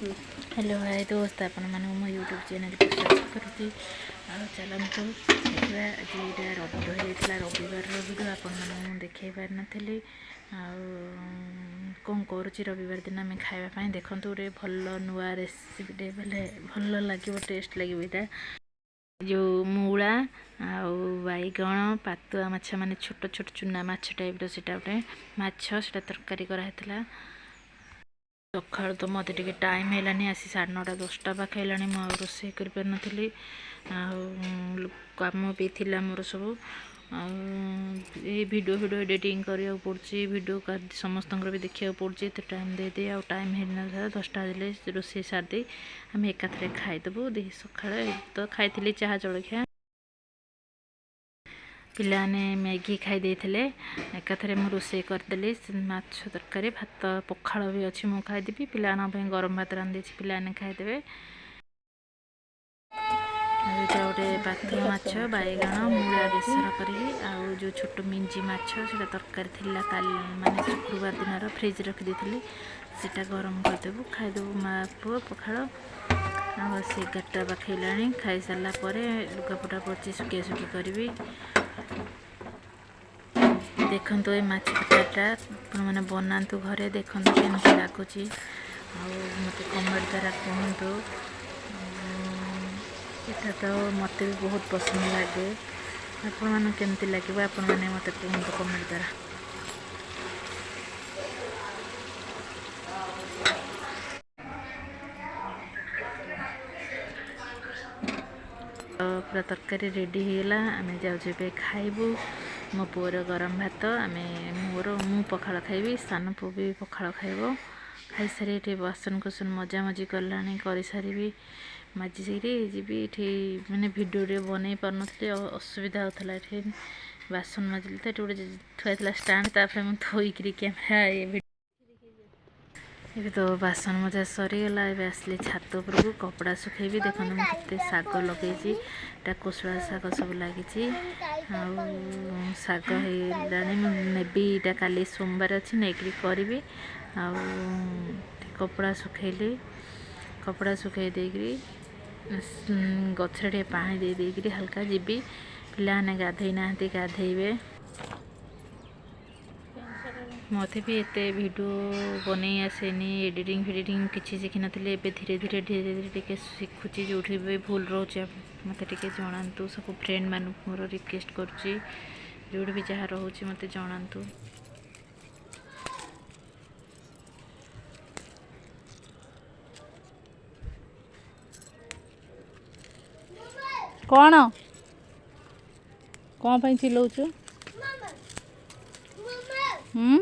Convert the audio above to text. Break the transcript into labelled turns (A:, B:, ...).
A: Hello hi दोस्त आपण मानक मो यूट्यूब चैनल को स्वागत करुँची। चलतु देखा आज यहाँ रविवार वीडियो आपण मैं देखी पार नी कौन करुँची रविवार दिन आम खावाई देखु गोटे भल नुआ रेसिपी बोले भल लगे टेस्ट लगे यहाँ जो मूला आईगण पातुआ माछ माने छोट छोट चुना माछ टाइप रोटा गोटे माछ से तरकारी कराई सकाल तो मत टे टाइम है आसी 9:30 10टा पाखे मुझे रोसे कर पारि कम भी थी मोर सब वीडियो एडिटिंग करा पड़ी वीडियो समस्त भी देखा पड़ी तो टाइम दे दे आ टाइम है 10टा बजे रोसे सारदे आम एकाथरे खाईदेबू दे सका तो खाई चाह जलखिया पिलाने मैगी खाई देते एकाथरे मुझे रोसे करदेली माछ तरकारी भात पखाड़ भी अच्छी मुझे खाईदेवी पिला गरम भात रांधे पिलाने खाईदे यहाँ गोटे पातुआ माछ बैगण मूला बेसर कर जो छोट मिंजी माछ से तरकारी थिला काली माने शुक्रवार दिन फ्रिज रखी सेटा गरम करदेबू खाईदेबू माँ पुआ पखाड़ बस 11टा पाखला खाई सारापर लुगापटा पची सुखिया सुखी करी देखु ये माछ तरकारीटा मैंने बनातु घरे देखु केमती लगुच मत कमेंट द्वारा कहतु यहाँ तो मत भी बहुत पसंद लगे आपण मैंने केमती लगे आपण मैंने मत कहतु कमेंट द्वारा पूरा तरकारी रेडी होगा आम जाऊे खाइबू मो पुअर गरम भात आम मु पखाड़ खाइबी सान पु भी पखाड़ खाइब खाई सारी ये बासन कुसन मजा मजी कला कर सारी माजिकी जी मैंने भिडियो बन पार नी असुविधा होता ये बासन माजिली तो गोटे थुआला स्टाण्ड मुझे थोक कैमेरा ये तो बासन मजा सरीगला आसली छात उपरको कपड़ा सुखेबी देखो मुझे शाग लगे कोसला शाग सब लगी शाग नेबी इटा काली सोमवार अच्छी नहीं करी कपड़ा सुखेली कपड़ा सुखे देकरी गछरे पानी दे देकरी हल्का जीबी पिलाने गाधे ना गाधेबे मत भी एत वीडियो बन आसेनी एडिटिंग फिडिटिंग किसी शिखी नी धीरे धीरे टे शिखुची जो भी भूल रोचे मत टे जनातु सब फ्रेंड मान मोर रिक्वेस्ट करुँची जो भी जहाँ रोचे मत जनातु कौन चिल्लाऊचु हम्म